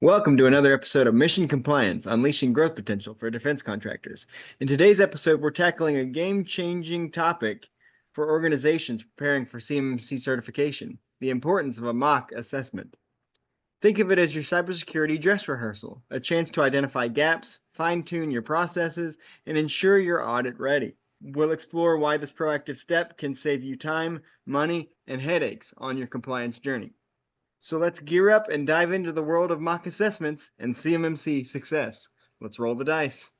Welcome to another episode of Mission Compliance, Unleashing Growth Potential for Defense Contractors. In today's episode, we're tackling a game-changing topic for organizations preparing for CMMC certification, the importance of a mock assessment. Think of it as your cybersecurity dress rehearsal, a chance to identify gaps, fine-tune your processes, and ensure you're audit ready. We'll explore why this proactive step can save you time, money, and headaches on your compliance journey. So let's gear up and dive into the world of mock assessments and CMMC success. Let's roll the dice.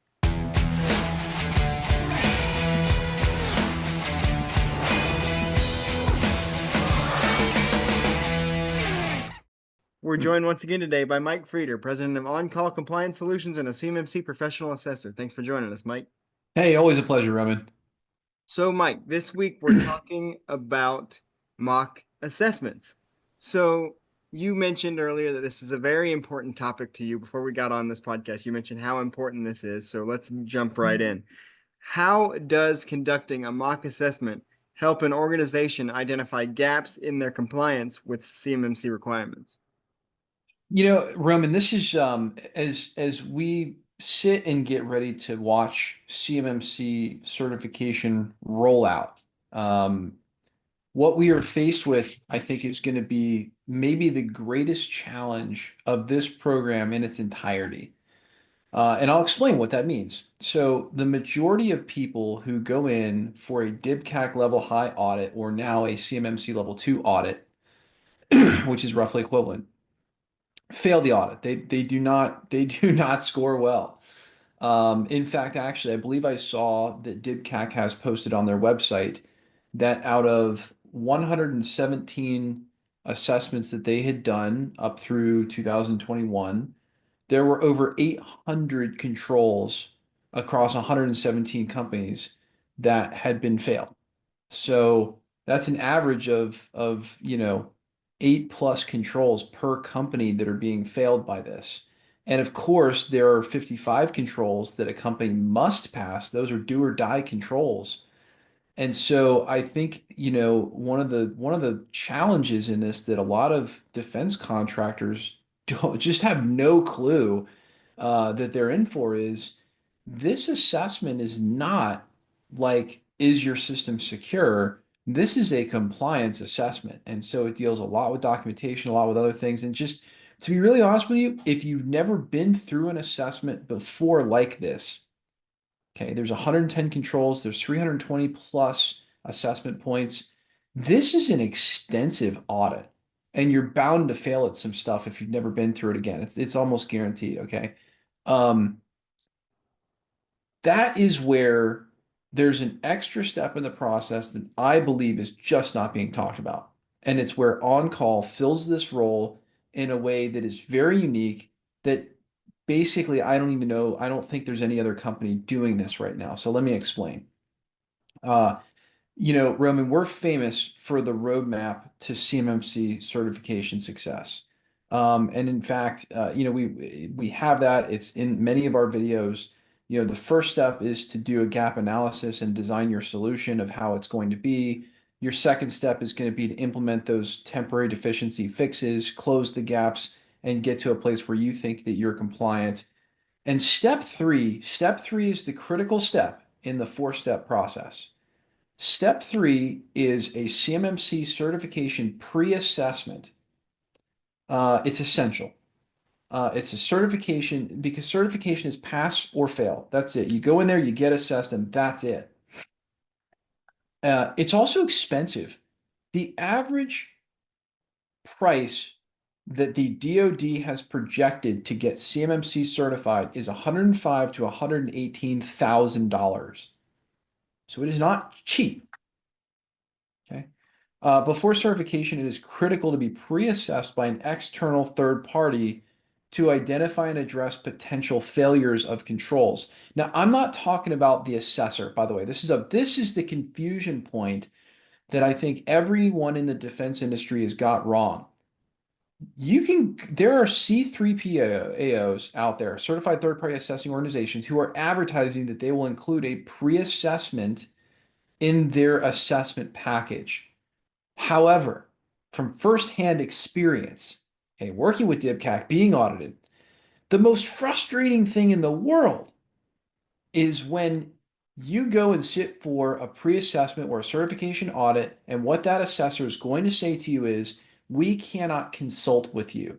We're joined once again today by Mike Frieder, President of On-Call Compliance Solutions and a CMMC Professional Assessor. Thanks for joining us, Mike. Hey, always a pleasure, Roman. So, Mike, this week we're talking about mock assessments. So, you mentioned earlier that this is a very important topic to you. Before we got on this podcast, you mentioned how important this is. So, let's jump right in. How does conducting a mock assessment help an organization identify gaps in their compliance with CMMC requirements? Roman, this is as we sit and get ready to watch CMMC certification rollout. What we are faced with, I think, is going to be maybe the greatest challenge of this program in its entirety. And I'll explain what that means. So, the majority of people who go in for a DIBCAC level high audit or now a CMMC level 2 audit, which is roughly equivalent, fail the audit. They do not score well. In fact, actually, I believe I saw that DIBCAC has posted on their website that out of 117 assessments that they had done up through 2021, there were over 800 controls across 117 companies that had been failed. So that's an average of 8+ controls per company that are being failed by this. And of course, there are 55 controls that a company must pass. Those are do or die controls. And so I think, one of the challenges in this that a lot of defense contractors don't just have no clue that they're in for is this assessment is not like, is your system secure? This is a compliance assessment. And so it deals a lot with documentation, a lot with other things. And just to be really honest with you, if you've never been through an assessment before like this, okay, there's 110 controls, there's 320 plus assessment points. This is an extensive audit, and you're bound to fail at some stuff if you've never been through it again. It's almost guaranteed, okay? Um, that is where there's an extra step in the process that I believe is just not being talked about. And it's where on-call fills this role in a way that is very unique that basically I don't even know, I don't think there's any other company doing this right now. So let me explain. Uh, Roman, we're famous for the roadmap to CMMC certification success. And in fact, we have that. It's in many of our videos. The first step is to do a gap analysis and design your solution of how it's going to be. Your second step is going to be to implement those temporary deficiency fixes, close the gaps, and get to a place where you think that you're compliant. And step three is the critical step in the four-step process. Step three is a CMMC certification pre-assessment. It's essential. It's a certification because certification is pass or fail. That's it. You go in there, you get assessed, and that's it. It's also expensive. The average price that the DoD has projected to get CMMC certified is $105,000 to $118,000. So it is not cheap. Okay. Before certification, it is critical to be pre-assessed by an external third party to identify and address potential failures of controls. Now, I'm not talking about the assessor, by the way. This is the confusion point that I think everyone in the defense industry has got wrong. There are C3PAOs out there, certified third-party assessing organizations, who are advertising that they will include a pre-assessment in their assessment package. However, from firsthand experience, okay, working with DIBCAC, being audited, The most frustrating thing in the world is when you go and sit for a pre-assessment or a certification audit, and what that assessor is going to say to you is, we cannot consult with you.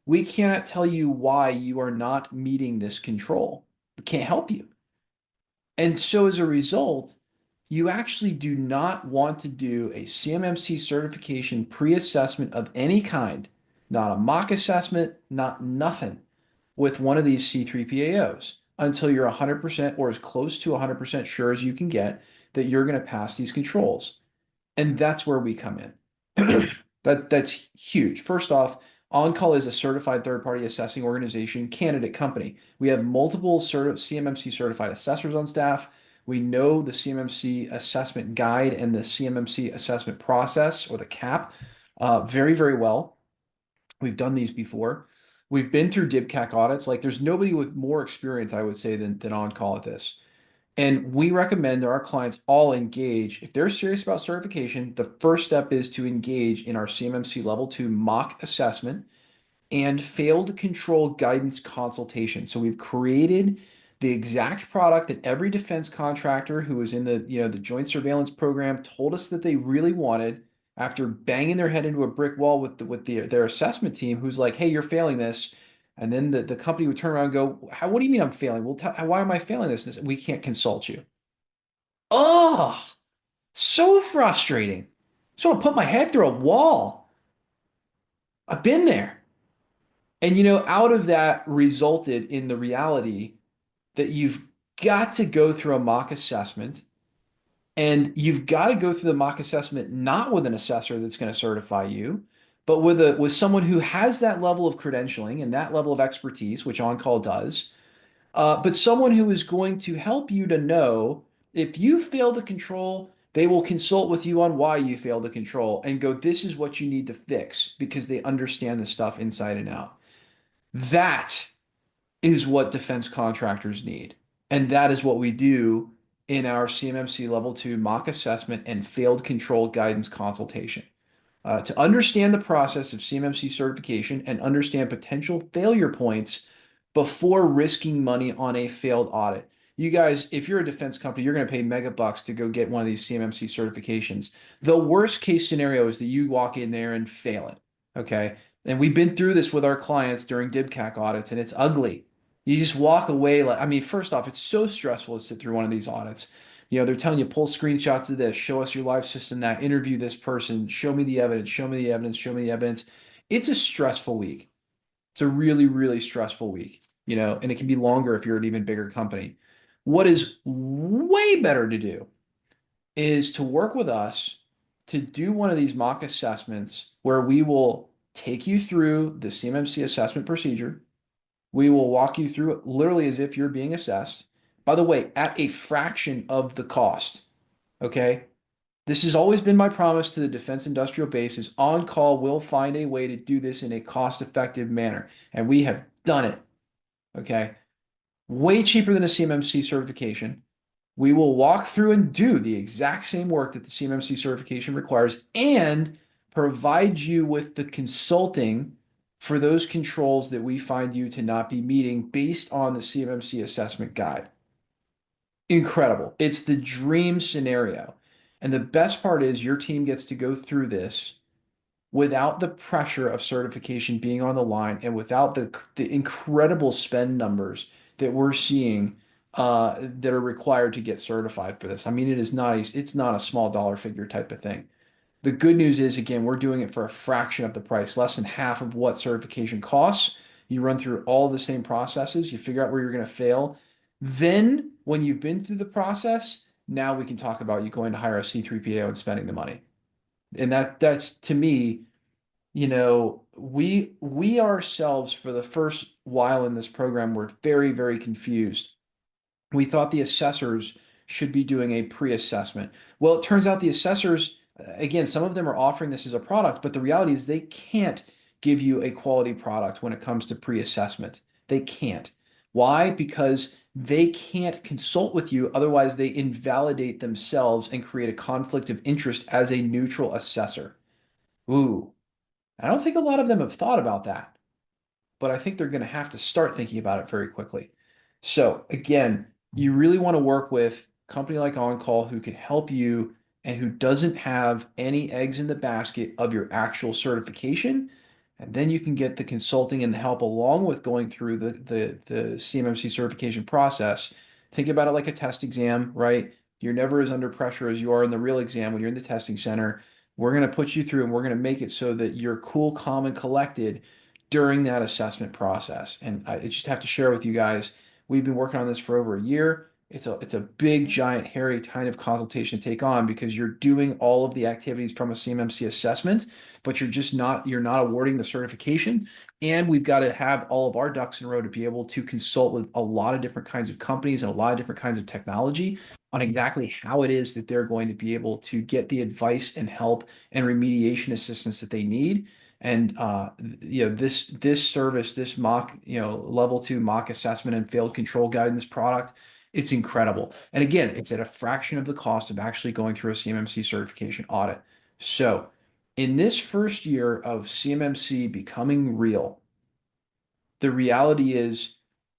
We cannot tell you why you are not meeting this control. We can't help you. And so as a result, you actually do not want to do a CMMC certification pre-assessment of any kind, not a mock assessment, not nothing with one of these C3PAOs until you're 100% or as close to 100% sure as you can get that you're going to pass these controls. And that's where we come in. That's huge. First off, OnCall is a certified third-party assessing organization, candidate company. We have multiple CMMC certified assessors on staff. We know the CMMC assessment guide and the CMMC assessment process, or the CAP, very, very well. We've done these before. We've been through DIBCAC audits. Like, there's nobody with more experience, I would say, than OnCall at this. And we recommend that our clients all engage. If they're serious about certification, the first step is to engage in our CMMC Level 2 mock assessment and failed control guidance consultation. So we've created the exact product that every defense contractor who was in the joint surveillance program told us that they really wanted after banging their head into a brick wall with their assessment team, who's like, hey, you're failing this. And then the company would turn around and go, what do you mean I'm failing? Well, why am I failing this? We can't consult you. Oh, so frustrating. Just want to put my head through a wall. I've been there. And out of that resulted in the reality that you've got to go through a mock assessment, and you've got to go through the mock assessment not with an assessor that's going to certify you, but with someone who has that level of credentialing and that level of expertise, which OnCall does, but someone who is going to help you to know if you fail the control, they will consult with you on why you failed the control and go, this is what you need to fix, because they understand the stuff inside and out. That is what defense contractors need. And that is what we do in our CMMC Level 2 mock assessment and failed control guidance consultation. To understand the process of CMMC certification and understand potential failure points before risking money on a failed audit. You guys, if you're a defense company, you're going to pay mega bucks to go get one of these CMMC certifications. The worst case scenario is that you walk in there and fail it. Okay. And we've been through this with our clients during DIBCAC audits, and it's ugly. You just walk away like, I mean, first off, it's so stressful to sit through one of these audits. They're telling you, pull screenshots of this, show us your live system, that, interview this person, show me the evidence, show me the evidence, show me the evidence. It's a stressful week. It's a really, really stressful week, and it can be longer if you're an even bigger company. What is way better to do is to work with us to do one of these mock assessments where we will take you through the CMMC assessment procedure. We will walk you through it literally as if you're being assessed. By the way, at a fraction of the cost. Okay. This has always been my promise to the defense industrial base is OnCall will find a way to do this in a cost-effective manner. And we have done it. Okay. Way cheaper than a CMMC certification. We will walk through and do the exact same work that the CMMC certification requires and provide you with the consulting for those controls that we find you to not be meeting based on the CMMC assessment guide. Incredible. It's the dream scenario. And the best part is your team gets to go through this without the pressure of certification being on the line and without the incredible spend numbers that we're seeing that are required to get certified for this. I mean, it's not a small dollar figure type of thing. The good news is, again, we're doing it for a fraction of the price, less than half of what certification costs. You run through all the same processes, you figure out where you're going to fail. Then, when you've been through the process, now we can talk about you going to hire a C3PAO and spending the money. And that's to me, we ourselves for the first while in this program were very, very confused. We thought the assessors should be doing a pre-assessment. Well, it turns out the assessors, again, some of them are offering this as a product, but the reality is they can't give you a quality product when it comes to pre-assessment. They can't. Why? Because they can't consult with you, otherwise they invalidate themselves and create a conflict of interest as a neutral assessor. Ooh, I don't think a lot of them have thought about that. but I think they're going to have to start thinking about it very quickly. So again, you really want to work with a company like On Call who can help you and who doesn't have any eggs in the basket of your actual certification. And then you can get the consulting and the help along with going through the CMMC certification process. Think about it like a test exam, right? You're never as under pressure as you are in the real exam when you're in the testing center. We're going to put you through and we're going to make it so that you're cool, calm, and collected during that assessment process. And I just have to share with you guys, we've been working on this for over a year. It's a big, giant, hairy kind of consultation to take on because you're doing all of the activities from a CMMC assessment, but you're not awarding the certification. And we've got to have all of our ducks in a row to be able to consult with a lot of different kinds of companies and a lot of different kinds of technology on exactly how it is that they're going to be able to get the advice and help and remediation assistance that they need. And this service, this mock, level 2 mock assessment and failed control guidance product, it's incredible. And again, it's at a fraction of the cost of actually going through a CMMC certification audit. So, in this first year of CMMC becoming real, the reality is,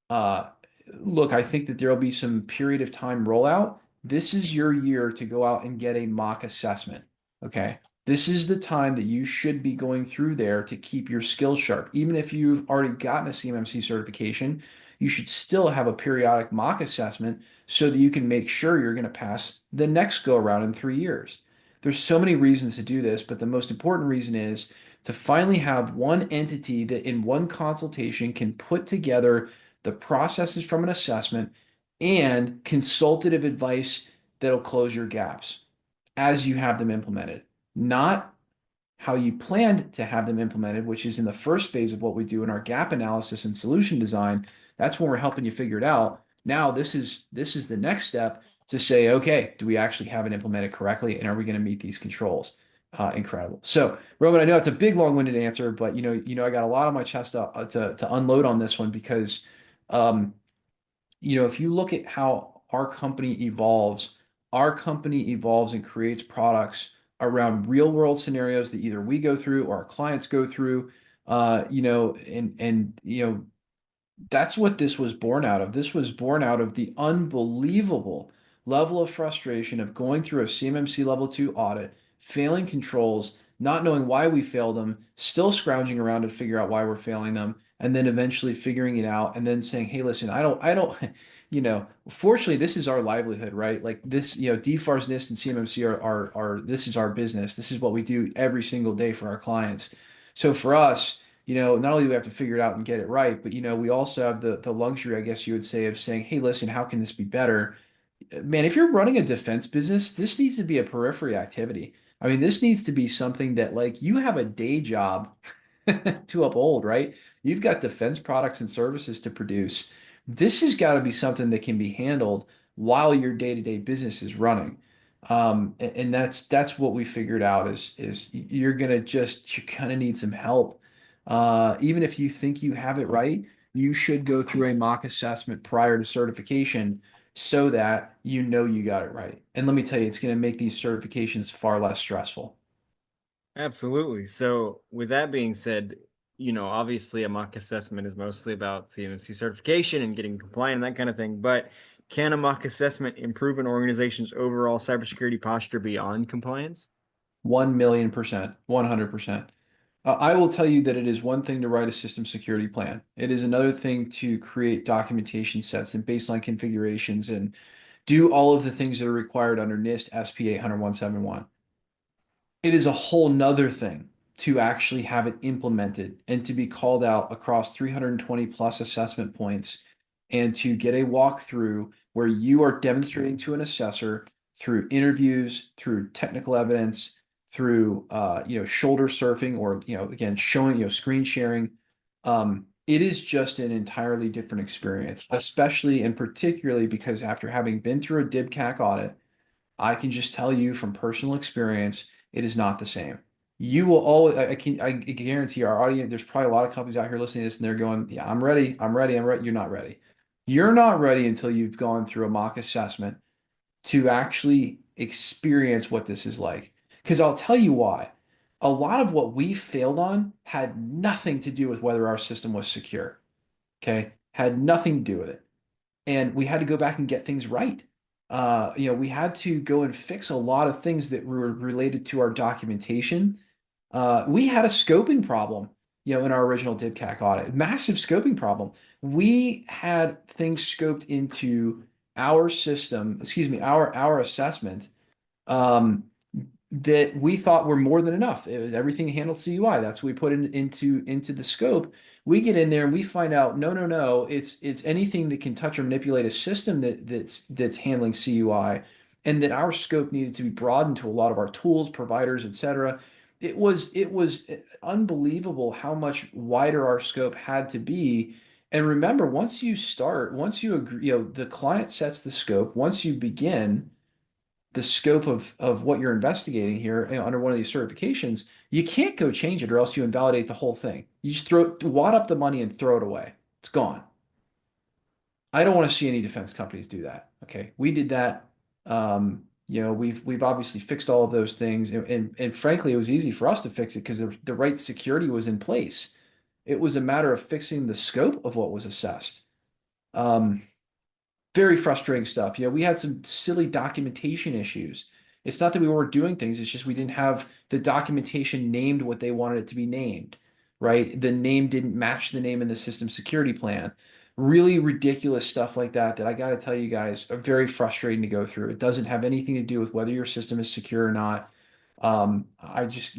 uh, look, I think that there will be some period of time rollout. This is your year to go out and get a mock assessment. Okay. This is the time that you should be going through there to keep your skills sharp. Even if you've already gotten a CMMC certification, you should still have a periodic mock assessment so that you can make sure you're going to pass the next go around in 3 years. There's so many reasons to do this, but the most important reason is to finally have one entity that in one consultation can put together the processes from an assessment and consultative advice that'll close your gaps as you have them implemented. Not how you planned to have them implemented, which is in the first phase of what we do in our gap analysis and solution design. That's when we're helping you figure it out. Now this is the next step to say, okay, do we actually have it implemented correctly, and are we going to meet these controls? Incredible. So, Roman, I know it's a big, long-winded answer, but I got a lot on my chest to unload on this one because, um, if you look at how our company evolves and creates products around real world scenarios that either we go through or our clients go through, and that's what this was born out of. This was born out of the unbelievable level of frustration of going through a CMMC level 2 audit, failing controls, not knowing why we failed them, still scrounging around to figure out why we're failing them, and then eventually figuring it out and then saying, hey, listen, I don't, fortunately, this is our livelihood, right? Like this, DFARS, NIST, and CMMC this is our business. This is what we do every single day for our clients. So for us, not only do we have to figure it out and get it right, but we also have the luxury, I guess you would say, of saying, hey, listen, how can this be better? Man, if you're running a defense business, this needs to be a periphery activity. I mean, this needs to be something that like you have a day job to uphold, right? You've got defense products and services to produce. This has got to be something that can be handled while your day-to-day business is running. And that's what we figured out is you're gonna need some help. Even if you think you have it right, you should go through a mock assessment prior to certification so that you got it right. And let me tell you, it's going to make these certifications far less stressful. Absolutely. So, with that being said, obviously a mock assessment is mostly about CMMC certification and getting compliant and that kind of thing. But can a mock assessment improve an organization's overall cybersecurity posture beyond compliance? 1,000,000%, 100%. I will tell you that it is one thing to write a system security plan. It is another thing to create documentation sets and baseline configurations and do all of the things that are required under NIST SP 800-171. It is a whole nother thing to actually have it implemented and to be called out across 320 plus assessment points and to get a walkthrough where you are demonstrating to an assessor through interviews, through technical evidence, through shoulder surfing or again showing screen sharing. It is just an entirely different experience, especially and particularly because after having been through a DIBCAC audit, I can just tell you from personal experience, it is not the same. You will always, I guarantee our audience, there's probably a lot of companies out here listening to this and they're going, yeah, I'm ready, I'm ready, I'm ready. You're not ready. You're not ready until you've gone through a mock assessment to actually experience what this is like. Because I'll tell you why. A lot of what we failed on had nothing to do with whether our system was secure. Okay. Had nothing to do with it. And we had to go back and get things right. We had to go and fix a lot of things that were related to our documentation. We had a scoping problem, in our original DIBCAC audit, massive scoping problem. We had things scoped into our system, excuse me, our assessment, um, that we thought were more than enough. It was everything handled CUI. That's what we put into the scope. We get in there and we find out, no, no, no, it's anything that can touch or manipulate a system that's handling CUI, and that our scope needed to be broadened to a lot of our tools, providers, etc. It was unbelievable how much wider our scope had to be. And remember, once you agree, the client sets the scope, once you begin the scope of what you're investigating here, under one of these certifications, you can't go change it or else you invalidate the whole thing. You just wad up the money and throw it away. It's gone. I don't want to see any defense companies do that. Okay, we did that. We've obviously fixed all of those things, and frankly, it was easy for us to fix it because the right security was in place. It was a matter of fixing the scope of what was assessed. Um, Very frustrating stuff. We had some silly documentation issues. It's not that we weren't doing things, it's just we didn't have the documentation named what they wanted it to be named, right? The name didn't match the name in the system security plan. Really ridiculous stuff like that I got to tell you guys are very frustrating to go through. It doesn't have anything to do with whether your system is secure or not. I just,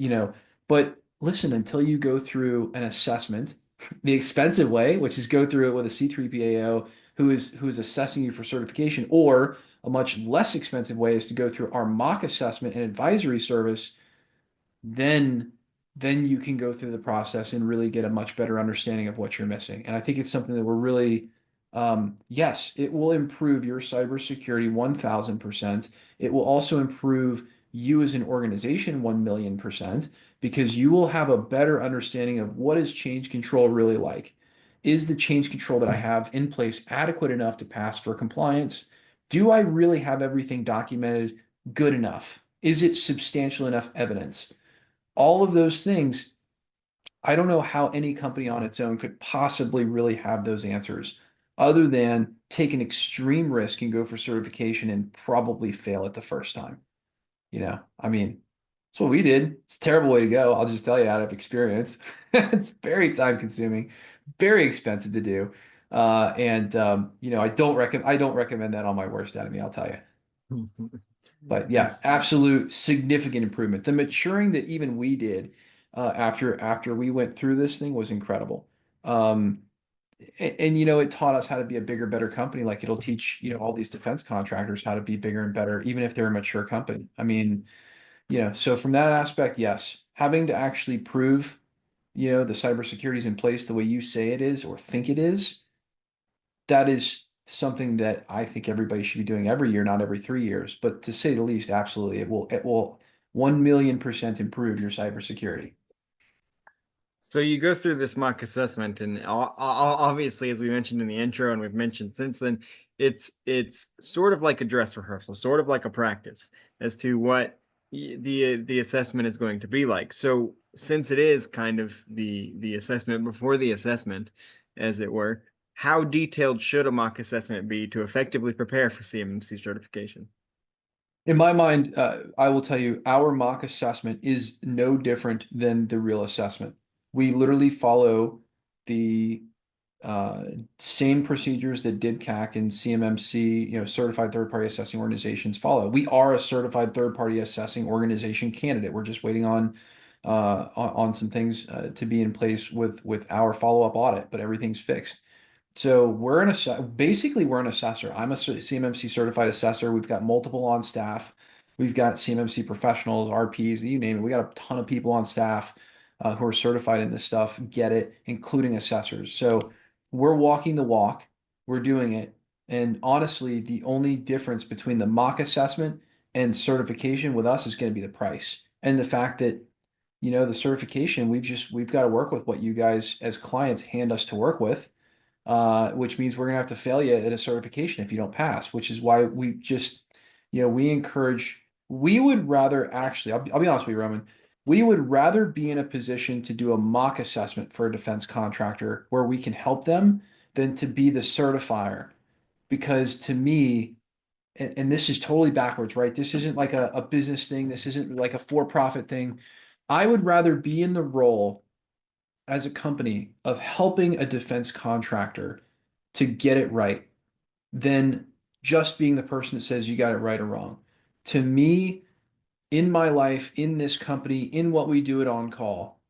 but listen, until you go through an assessment, the expensive way, which is go through it with a C3PAO who is assessing you for certification, or a much less expensive way is to go through our mock assessment and advisory service, then you can go through the process and really get a much better understanding of what you're missing. And I think it's something that we're really, yes, it will improve your cybersecurity 1000%. It will also improve you as an organization 1,000,000%, because you will have a better understanding of what is change control really like. Is the change control that I have in place adequate enough to pass for compliance? Do I really have everything documented good enough? Is it substantial enough evidence? All of those things, I don't know how any company on its own could possibly really have those answers other than take an extreme risk and go for certification and probably fail it the first time. I mean, it's what we did. It's a terrible way to go. I'll just tell you out of experience. It's very time consuming, very expensive to do. I don't recommend that on my worst enemy, I'll tell you. But yeah, Yes. absolute significant improvement. The maturing that even we did, after we went through this thing was incredible. Um, and it taught us how to be a bigger, better company. Like it'll teach, all these defense contractors how to be bigger and better, even if they're a mature company. I mean, so from that aspect, yes, having to actually prove, the cybersecurity is in place the way you say it is or think it is, that is something that I think everybody should be doing every year, not every 3 years. But to say the least, absolutely, it will 1,000,000% improve your cybersecurity. So you go through this mock assessment, and obviously, as we mentioned in the intro, and we've mentioned since then, it's sort of like a dress rehearsal, sort of like a practice as to what the assessment is going to be like. So since it is kind of the assessment before the assessment, as it were, how detailed should a mock assessment be to effectively prepare for CMMC certification? In my mind, I will tell you, our mock assessment is no different than the real assessment. We literally follow the uh, same procedures that DIBCAC and CMMC, certified third-party assessing organizations follow. We are a certified third-party assessing organization candidate. We're just waiting on some things to be in place with our follow-up audit, but everything's fixed. So basically we're an assessor. I'm a CMMC certified assessor. We've got multiple on staff. We've got CMMC professionals, RPs, you name it. We got a ton of people on staff who are certified in this stuff, get it, including assessors. So we're walking the walk. We're doing it. And honestly, the only difference between the mock assessment and certification with us is going to be the price and the fact that, the certification, we've got to work with what you guys as clients hand us to work with, which means we're going to have to fail you at a certification if you don't pass, which is why we would rather actually, I'll be honest with you, Roman, We would rather be in a position to do a mock assessment for a defense contractor where we can help them than to be the certifier. Because to me, and this is totally backwards, right? This isn't like a business thing. This isn't like a for-profit thing. I would rather be in the role as a company of helping a defense contractor to get it right than just being the person that says you got it right or wrong. To me, in my life, in this company, in what we do at On Call,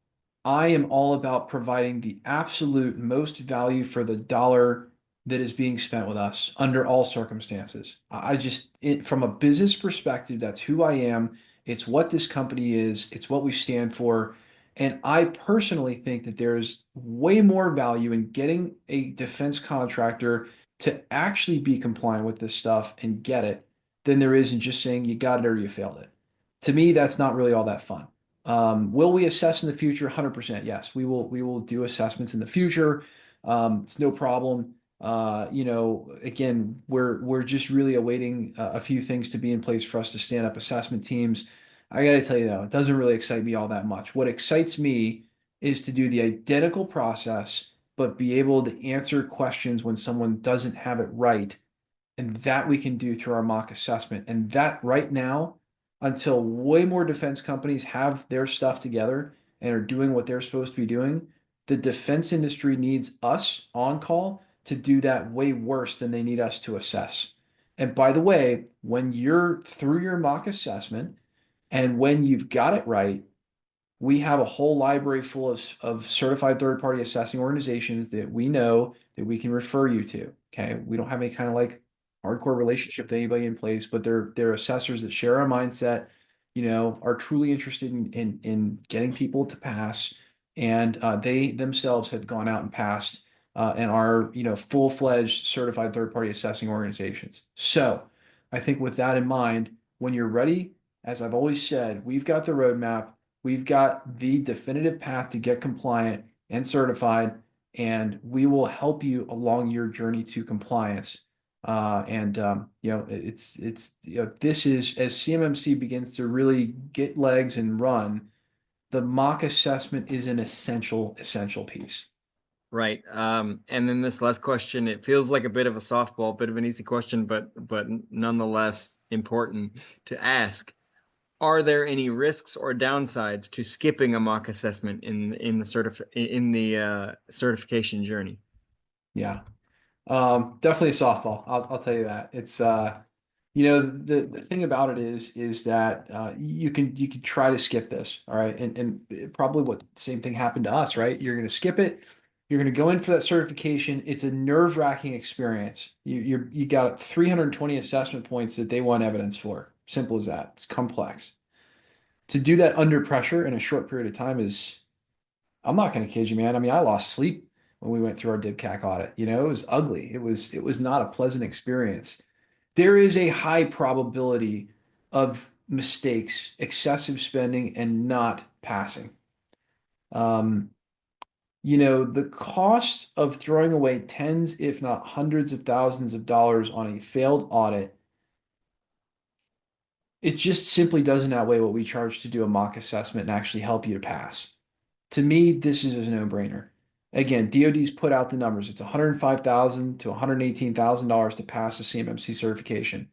I am all about providing the absolute most value for the dollar that is being spent with us under all circumstances. From a business perspective, that's who I am. It's what this company is, it's what we stand for. And I personally think that there's way more value in getting a defense contractor to actually be compliant with this stuff and get it than there is in just saying you got it or you failed it. To me, that's not really all that fun. Will we assess in the future? 100%. Yes, we will. We will do assessments in the future. It's no problem. Again, we're just really awaiting a few things to be in place for us to stand up assessment teams. I got to tell you though, it doesn't really excite me all that much. What excites me is to do the identical process, but be able to answer questions when someone doesn't have it right, and that we can do through our mock assessment. And that right now, until way more defense companies have their stuff together and are doing what they're supposed to be doing, the defense industry needs us on call to do that way worse than they need us to assess. And by the way, when you're through your mock assessment and when you've got it right, we have a whole library full of certified third-party assessing organizations that we know that we can refer you to. Okay. We don't have any kind of like hardcore relationship with anybody in place, but they're assessors that share our mindset, are truly interested in getting people to pass. And they themselves have gone out and passed and are, full-fledged certified third-party assessing organizations. So I think with that in mind, when you're ready, as I've always said, we've got the roadmap. We've got the definitive path to get compliant and certified, and we will help you along your journey to compliance. This is as CMMC begins to really get legs and run, the mock assessment is an essential piece. Right. And then this last question, it feels like a bit of a softball, bit of an easy question, but nonetheless important to ask. Are there any risks or downsides to skipping a mock assessment in the certification journey? Yeah. Definitely a softball. I'll tell you that. It's the thing about it is that you can try to skip this, all right, and probably what same thing happened to us, right? You're going to skip it. You're going to go in for that certification. It's a nerve-wracking experience. You got 320 assessment points that they want evidence for. Simple as that. It's complex. To do that under pressure in a short period of time is, I'm not going to kid you, man. I mean, I lost sleep when we went through our DibCAC audit. It was ugly. It was not a pleasant experience. There is a high probability of mistakes, excessive spending, and not passing. Um, the cost of throwing away tens, if not hundreds of thousands of dollars on a failed audit, it just simply doesn't outweigh what we charge to do a mock assessment and actually help you to pass. To me, this is a no-brainer. Again, DoD's put out the numbers. It's $105,000 to $118,000 to pass a CMMC certification.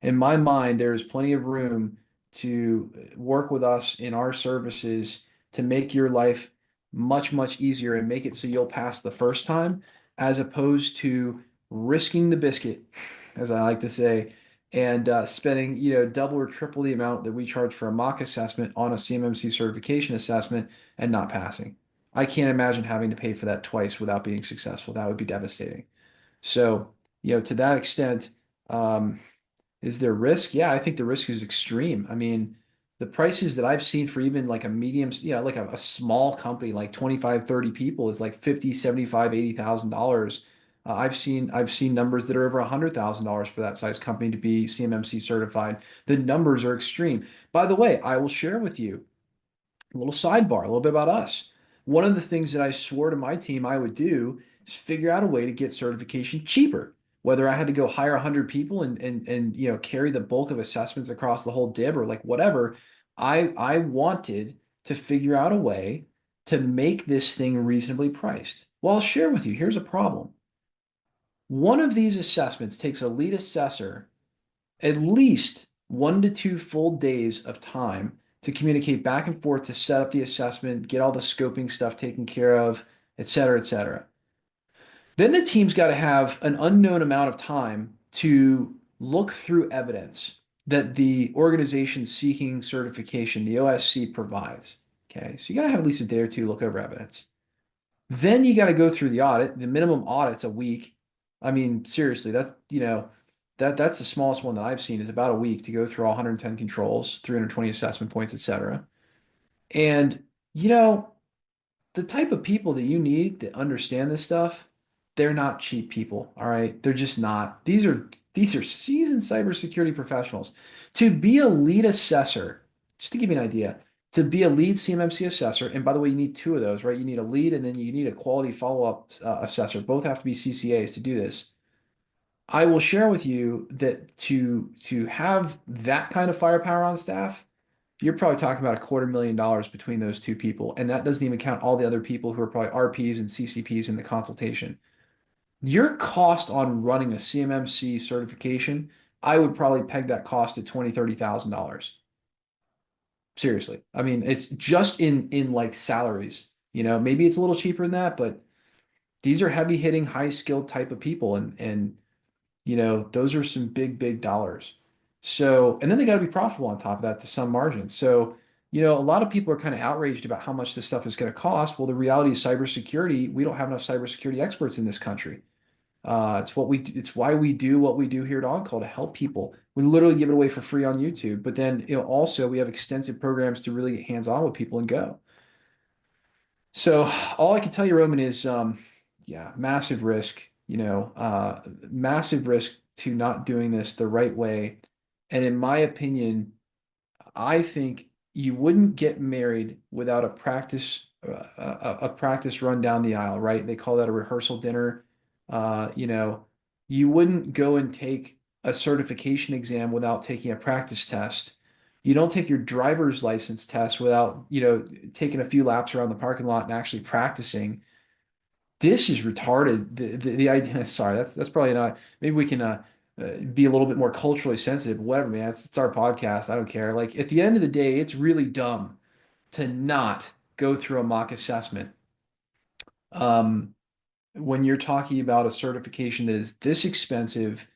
In my mind, there is plenty of room to work with us in our services to make your life much, much easier and make it so you'll pass the first time, as opposed to risking the biscuit, as I like to say, and spending, double or triple the amount that we charge for a mock assessment on a CMMC certification assessment and not passing. I can't imagine having to pay for that twice without being successful. That would be devastating. So, to that extent, um, is there risk? Yeah, I think the risk is extreme. I mean, the prices that I've seen for even like a medium, like a small company, like 25, 30 people is like 50, 75, $80,000. I've seen numbers that are over $100,000 for that size company to be CMMC certified. The numbers are extreme. By the way, I will share with you a little sidebar, a little bit about us. One of the things that I swore to my team I would do is figure out a way to get certification cheaper. Whether I had to go hire 100 people and carry the bulk of assessments across the whole DIB or like whatever, I wanted to figure out a way to make this thing reasonably priced. Well, I'll share with you, here's a problem. One of these assessments takes a lead assessor at least 1 to 2 full days of time to communicate back and forth to set up the assessment, get all the scoping stuff taken care of, et cetera, et cetera. Then the team's got to have an unknown amount of time to look through evidence that the organization seeking certification, the OSC, provides. Okay, so you got to have at least a day or two to look over evidence. Then you got to go through the audit. The minimum audit's a week. I mean, seriously, that's the smallest one that I've seen is about a week to go through all 110 controls, 320 assessment points, et cetera. And you know, the type of people that you need to understand this stuff, they're not cheap people, all right? They're just not. These are seasoned cybersecurity professionals. To be a lead assessor, just to give you an idea, to be a lead CMMC assessor, and by the way, you need two of those, right? You need a lead and then you need a quality follow-up assessor. Both have to be CCAs to do this. I will share with you that to have that kind of firepower on staff, you're probably talking about $250,000 between those two people. And that doesn't even count all the other people who are probably RPs and CCPs in the consultation. Your cost on running a CMMC certification, I would probably peg that cost at $20,000, $30,000. Seriously. I mean, it's just in like salaries. Maybe it's a little cheaper than that, but these are heavy hitting, high skilled type of people. And those are some big, big dollars. So, and then they got to be profitable on top of that to some margin. So, a lot of people are kind of outraged about how much this stuff is going to cost. Well, the reality is cybersecurity, we don't have enough cybersecurity experts in this country. It's why we do what we do here at OnCall to help people. We literally give it away for free on YouTube, but then, also we have extensive programs to really get hands-on with people and go. So all I can tell you, Roman, is yeah, massive risk to not doing this the right way. And in my opinion, I think you wouldn't get married without a practice run down the aisle, right? They call that a rehearsal dinner. Uh, you know, you wouldn't go and take a certification exam without taking a practice test. You don't take your driver's license test without, taking a few laps around the parking lot and actually practicing. This is retarded. The idea, sorry, that's probably not, maybe we can be a little bit more culturally sensitive, whatever, man. It's our podcast. I don't care. Like at the end of the day, it's really dumb to not go through a mock assessment. Um, when you're talking about a certification that is this expensive,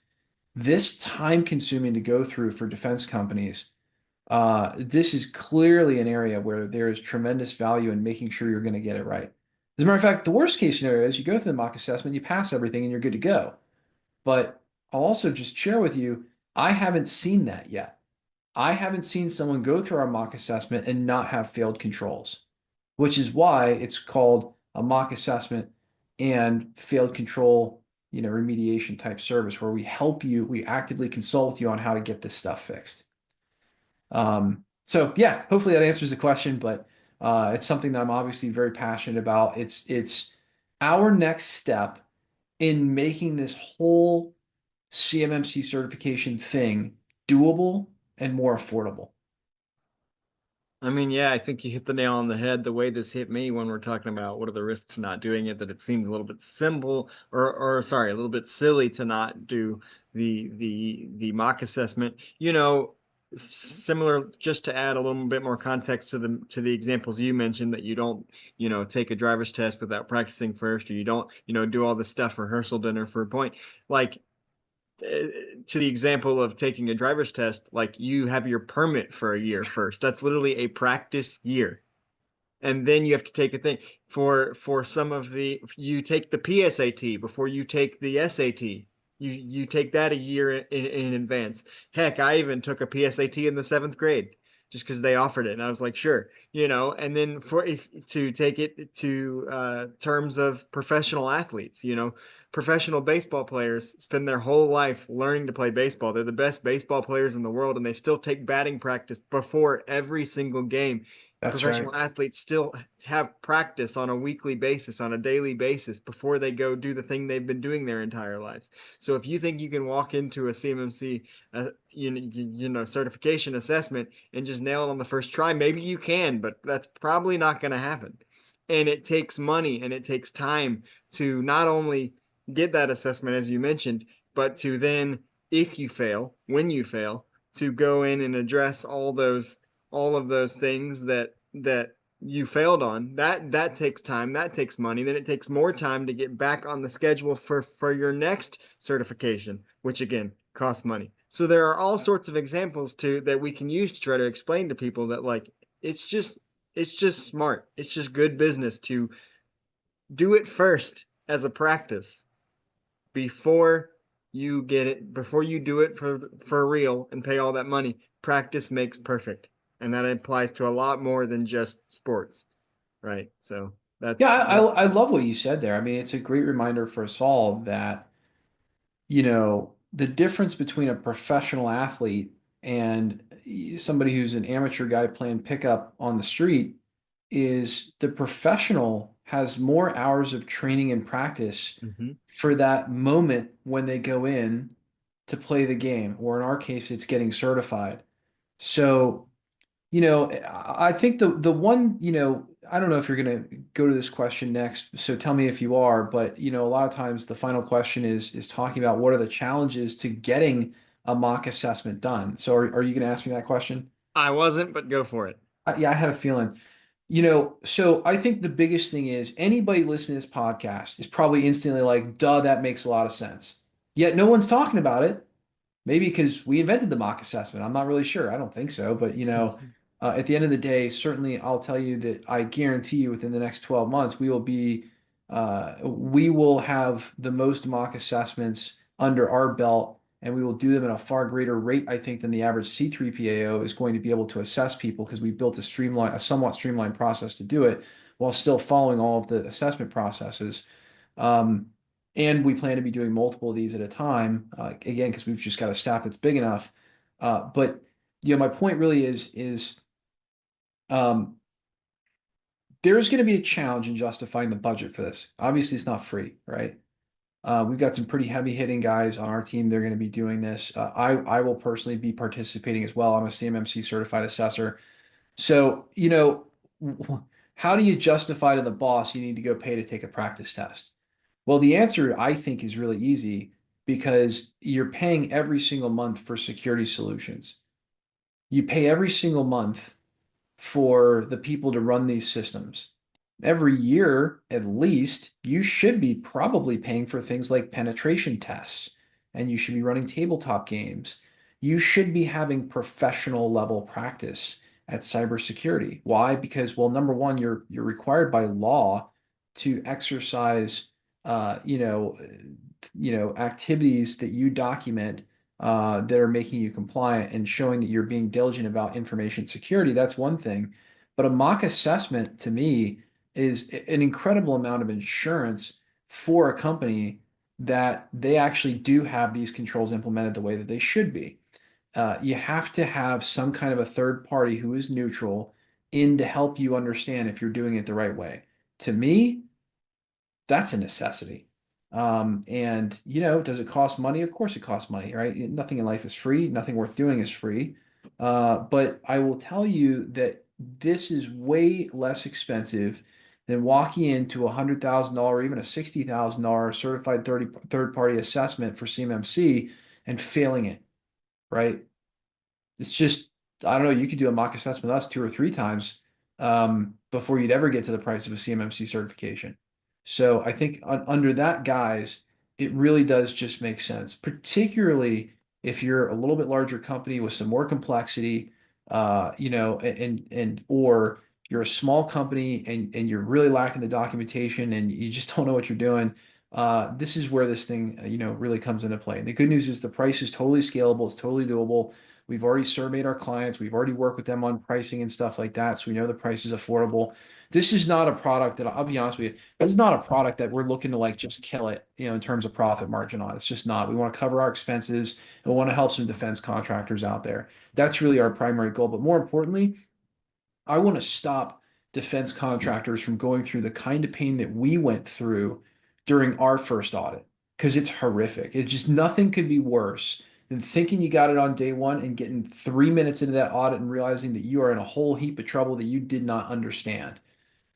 this time consuming to go through for defense companies, this is clearly an area where there is tremendous value in making sure you're going to get it right. As a matter of fact, the worst case scenario is you go through the mock assessment, you pass everything, and you're good to go. But I'll also just share with you, I haven't seen that yet. I haven't seen someone go through our mock assessment and not have failed controls, which is why it's called a mock assessment and failed control, remediation type service where we help you, we actively consult with you on how to get this stuff fixed. So yeah, hopefully that answers the question, but it's something that I'm obviously very passionate about. It's our next step in making this whole CMMC certification thing doable and more affordable. I mean, yeah, I think you hit the nail on the head. The way this hit me when we're talking about what are the risks to not doing it, that it seems a little bit simple or sorry, a little bit silly to not do the mock assessment. Similar, just to add a little bit more context to the examples you mentioned, that you don't, take a driver's test without practicing first, or you don't, do all this stuff rehearsal dinner for a point. Like, to the example of taking a driver's test, like you have your permit for a year first. That's literally a practice year. And then you have to take a thing for some of you take the PSAT before you take the SAT. You take that a year in advance. Heck, I even took a PSAT in the seventh grade just because they offered it, and I was like, sure, And then to take it to terms of professional athletes, professional baseball players spend their whole life learning to play baseball. They're the best baseball players in the world, and they still take batting practice before every single game. That's right. professional athletes still have practice on a weekly basis, on a daily basis before they go do the thing they've been doing their entire lives. So if you think you can walk into a CMMC, certification assessment and just nail it on the first try, maybe you can, but that's probably not going to happen. And it takes money and it takes time to not only get that assessment, as you mentioned, but to then, if you fail, when you fail, to go in and address all of those things that you failed on. That takes time, that takes money. Then it takes more time to get back on the schedule for your next certification, which again costs money. So there are all sorts of examples to that we can use to try to explain to people that like it's just it's just smart. It's just good business to do it first as a practice before before you do it for real and pay all that money. Practice makes perfect, and that applies to a lot more than just sports, right? So Yeah, that's that. I love what you said there. I mean, it's a great reminder for us all that, the difference between a professional athlete and somebody who's an amateur guy playing pickup on the street is the professional has more hours of training and practice Mhm. for that moment when they go in to play the game, or in our case, it's getting certified. So, I think the one, I don't know if you're going to go to this question next, so tell me if you are, but a lot of times the final question is talking about what are the challenges to getting a mock assessment done. So are you going to ask me that question? I wasn't, but go for it. Yeah, I had a feeling. So I think the biggest thing is anybody listening to this podcast is probably instantly like, duh, that makes a lot of sense. Yet no one's talking about it. Maybe because we invented the mock assessment. I'm not really sure. I don't think so. But, at the end of the day, certainly I'll tell you that I guarantee you within the next 12 months, we will have the most mock assessments under our belt, and we will do them at a far greater rate, I think, than the average C3PAO is going to be able to assess people because we built a somewhat streamlined process to do it while still following all of the assessment processes. Um, and we plan to be doing multiple of these at a time, again, because we've just got a staff that's big enough. But my point really is um, there's going to be a challenge in justifying the budget for this. Obviously, it's not free, right? We've got some pretty heavy hitting guys on our team. They're going to be doing this. I will personally be participating as well. I'm a CMMC certified assessor. So, how do you justify to the boss you need to go pay to take a practice test? Well, the answer I think is really easy because you're paying every single month for security solutions. You pay every single month for the people to run these systems. Every year, at least, you should be probably paying for things like penetration tests, and you should be running tabletop games. You should be having professional level practice at cybersecurity. Why? Because, well, number one, you're required by law to exercise, uh, you know, activities that you document that are making you compliant and showing that you're being diligent about information security. That's one thing. But a mock assessment to me is an incredible amount of insurance for a company that they actually do have these controls implemented the way that they should be. You have to have some kind of a third party who is neutral in to help you understand if you're doing it the right way. To me, that's a necessity. And does it cost money? Of course it costs money, right? Nothing in life is free. Nothing worth doing is free. But I will tell you that this is way less expensive than walking into $100,000 or even a $60,000 certified third party assessment for CMMC and failing it, right? It's just, I don't know, you could do a mock assessment with us two or three times before you'd ever get to the price of a CMMC certification. So I think under that guise, it really does just make sense, particularly if you're a little bit larger company with some more complexity, and or you're a small company and you're really lacking the documentation and you just don't know what you're doing. This is where this thing, really comes into play. And the good news is the price is totally scalable. It's totally doable. We've already surveyed our clients. We've already worked with them on pricing and stuff like that. So we know the price is affordable. This is not a product that I'll be honest with you. This is not a product that we're looking to like just kill it, in terms of profit margin on. It's just not. We want to cover our expenses and we want to help some defense contractors out there. That's really our primary goal. But more importantly, I want to stop defense contractors from going through the kind of pain that we went through during our first audit because it's horrific. It's just nothing could be worse than thinking you got it on day one and getting 3 minutes into that audit and realizing that you are in a whole heap of trouble that you did not understand.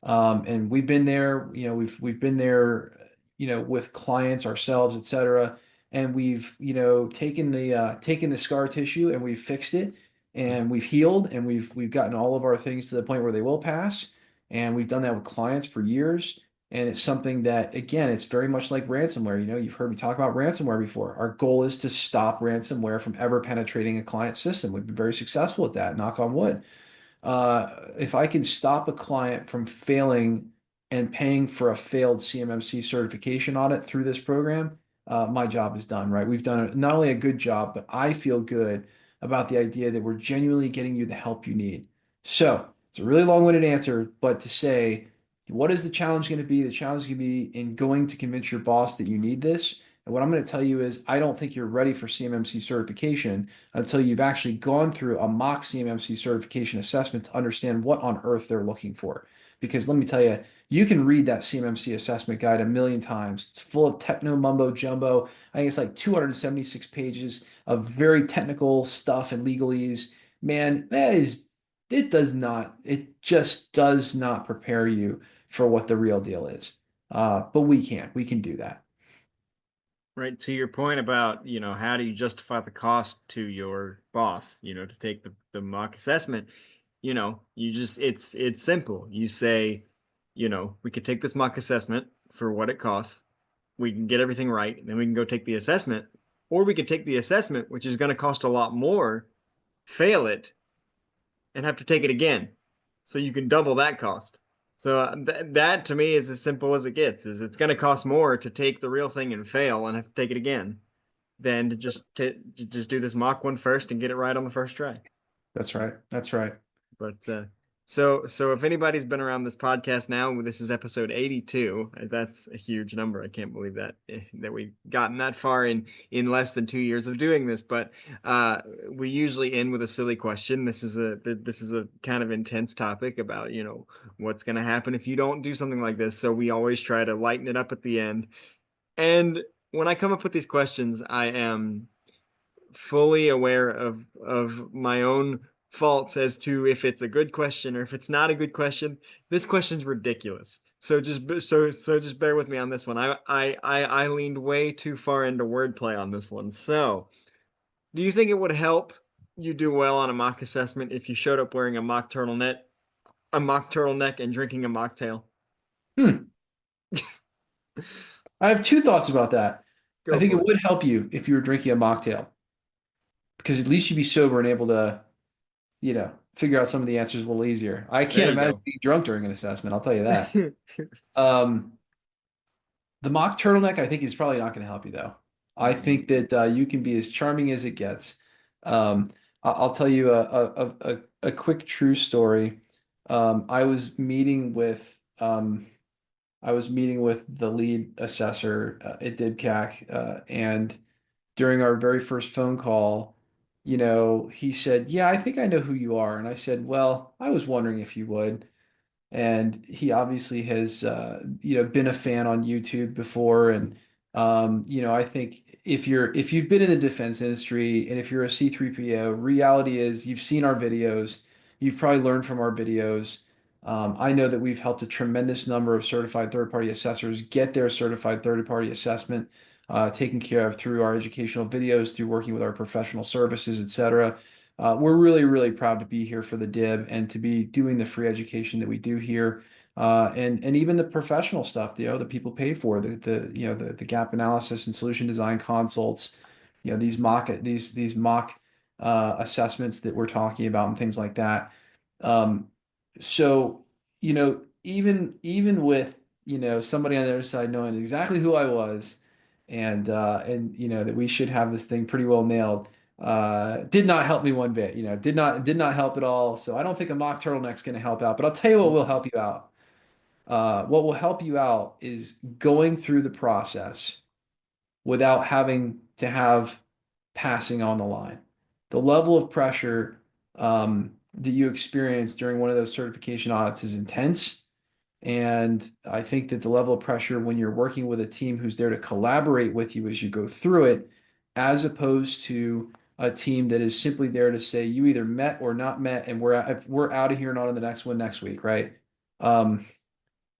And we've been there, we've been there, with clients ourselves, et cetera. And we've, taken the scar tissue and we've fixed it and we've healed and we've gotten all of our things to the point where they will pass. And we've done that with clients for years. And it's something that, again, it's very much like ransomware. You've heard me talk about ransomware before. Our goal is to stop ransomware from ever penetrating a client system. We've been very successful at that, knock on wood. If I can stop a client from failing and paying for a failed CMMC certification audit through this program, my job is done, right? We've done not only a good job, but I feel good about the idea that we're genuinely getting you the help you need. So it's a really long-winded answer, but to say, what is the challenge going to be? The challenge is going to be in going to convince your boss that you need this. And what I'm going to tell you is, I don't think you're ready for CMMC certification until you've actually gone through a mock CMMC certification assessment to understand what on earth they're looking for. Because let me tell you, you can read that CMMC assessment guide a million times. It's full of techno mumbo jumbo. I think it's like 276 pages of very technical stuff and legalese. Man, it just does not prepare you for what the real deal is. But we can do that. Right, to your point about, how do you justify the cost to your boss, to take the mock assessment, it's simple. You say, we could take this mock assessment for what it costs. We can get everything right, and then we can go take the assessment, or we could take the assessment, which is going to cost a lot more, fail it, and have to take it again. So you can double that cost. So that to me is as simple as it gets. Is it's going to cost more to take the real thing and fail and have to take it again than to just do this mock one first and get it right on the first try. That's right. That's right. But so if anybody's been around this podcast now, this is episode 82. That's a huge number. I can't believe that we've gotten that far in less than 2 years of doing this. But we usually end with a silly question. This is a kind of intense topic about what's going to happen if you don't do something like this. So we always try to lighten it up at the end. And when I come up with these questions, I am fully aware of my own faults as to if it's a good question or if it's not a good question. This question's ridiculous. So just bear with me on this one. I leaned way too far into wordplay on this one. So, do you think it would help you do well on a mock assessment if you showed up wearing a mock turtleneck and drinking a mocktail? Hmm. I have two thoughts about that. I Go think for it it. would help you if you were drinking a mocktail because at least you'd be sober and able to, figure out some of the answers a little easier. I There can't you imagine go. being drunk during an assessment, I'll tell you that. Um, the mock turtleneck, I think, is probably not going to help you, though. I think that you can be as charming as it gets. I'll tell you a quick true story. I was meeting with the lead assessor at DIBCAC, and during our very first phone call, he said, "Yeah, I think I know who you are." And I said, "Well, I was wondering if you would." And he obviously has been a fan on YouTube before, and I think if you've been in the defense industry and if you're a C3PO, reality is you've seen our videos, you've probably learned from our videos. I know that we've helped a tremendous number of certified third-party assessors get their certified third-party assessment taken care of through our educational videos, through working with our professional services, et cetera. We're really, really proud to be here for the DIB and to be doing the free education that we do here, and even the professional stuff, that people pay for, the gap analysis and solution design consults, these mock assessments that we're talking about and things like that. Um, so even with somebody on the other side knowing exactly who I was, and that we should have this thing pretty well nailed, did not help me one bit. Did not help at all. So I don't think a mock turtleneck's going to help out. But I'll tell you what will help you out. What will help you out is going through the process without having to have passing on the line. The level of pressure that you experience during one of those certification audits is intense. And I think that the level of pressure when you're working with a team who's there to collaborate with you as you go through it, as opposed to a team that is simply there to say you either met or not met, and we're out of here and on to the next one next week, right? Um,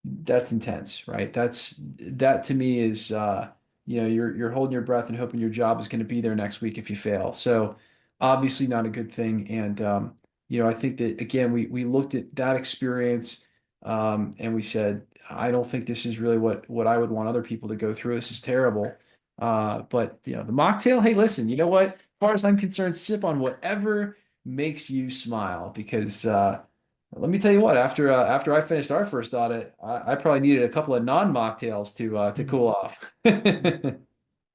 that's intense, right? That to me is you're holding your breath and hoping your job is going to be there next week if you fail. So obviously not a good thing. And I think that again we looked at that experience and we said, I don't think this is really what I would want other people to go through. This is terrible. But the mocktail, hey, listen, you know what? As far as I'm concerned, sip on whatever makes you smile because let me tell you what, after I finished our first audit, I probably needed a couple of non-mocktails to cool off.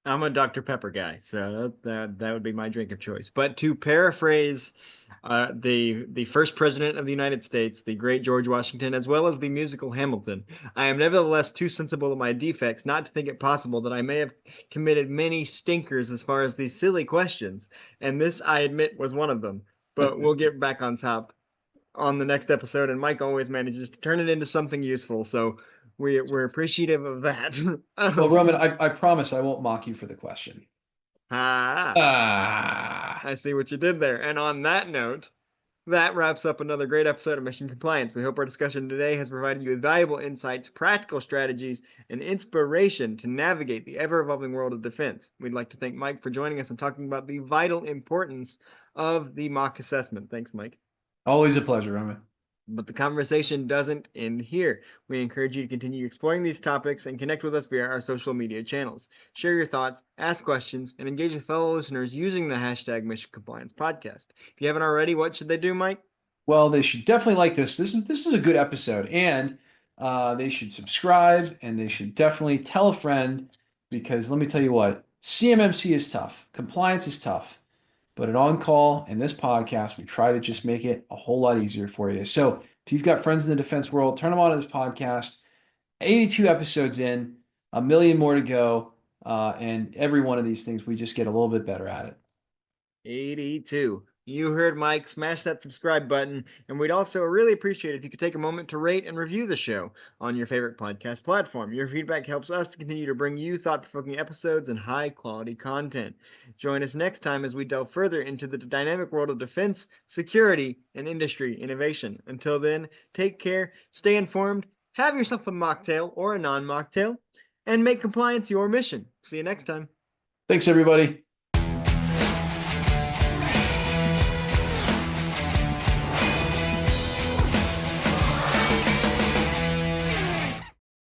I'm a Dr. Pepper guy, so that would be my drink of choice. But to paraphrase the first president of the United States, the great George Washington, as well as the musical Hamilton, I am nevertheless too sensible of my defects not to think it possible that I may have committed many stinkers as far as these silly questions, and this, I admit, was one of them. But we'll get back on top on the next episode, and Mike always manages to turn it into something useful, so we're appreciative of that. Well, Roman, I promise I won't mock you for the question. Ah, Ah. I see what you did there. And on that note, that wraps up another great episode of Mission Compliance. We hope our discussion today has provided you with valuable insights, practical strategies, and inspiration to navigate the ever-evolving world of defense. We'd like to thank Mike for joining us and talking about the vital importance of the mock assessment. Thanks, Mike. Always a pleasure, Roman. But the conversation doesn't end here. We encourage you to continue exploring these topics and connect with us via our social media channels. Share your thoughts, ask questions, and engage with fellow listeners using the hashtag Mission Compliance Podcast. If you haven't already, what should they do, Mike? Well, they should definitely like this. This is a good episode, and they should subscribe, and they should definitely tell a friend because let me tell you what, CMMC is tough, compliance is tough. But at On Call and this podcast, we try to just make it a whole lot easier for you. So if you've got friends in the defense world, turn them on to this podcast. 82 episodes in, a million more to go. And every one of these things, we just get a little bit better at it. 82. You heard Mike. Smash that subscribe button. And we'd also really appreciate it if you could take a moment to rate and review the show on your favorite podcast platform. Your feedback helps us to continue to bring you thought-provoking episodes and high-quality content. Join us next time as we delve further into the dynamic world of defense, security, and industry innovation. Until then, take care, stay informed, have yourself a mocktail or a non-mocktail, and make compliance your mission. See you next time. Thanks, everybody.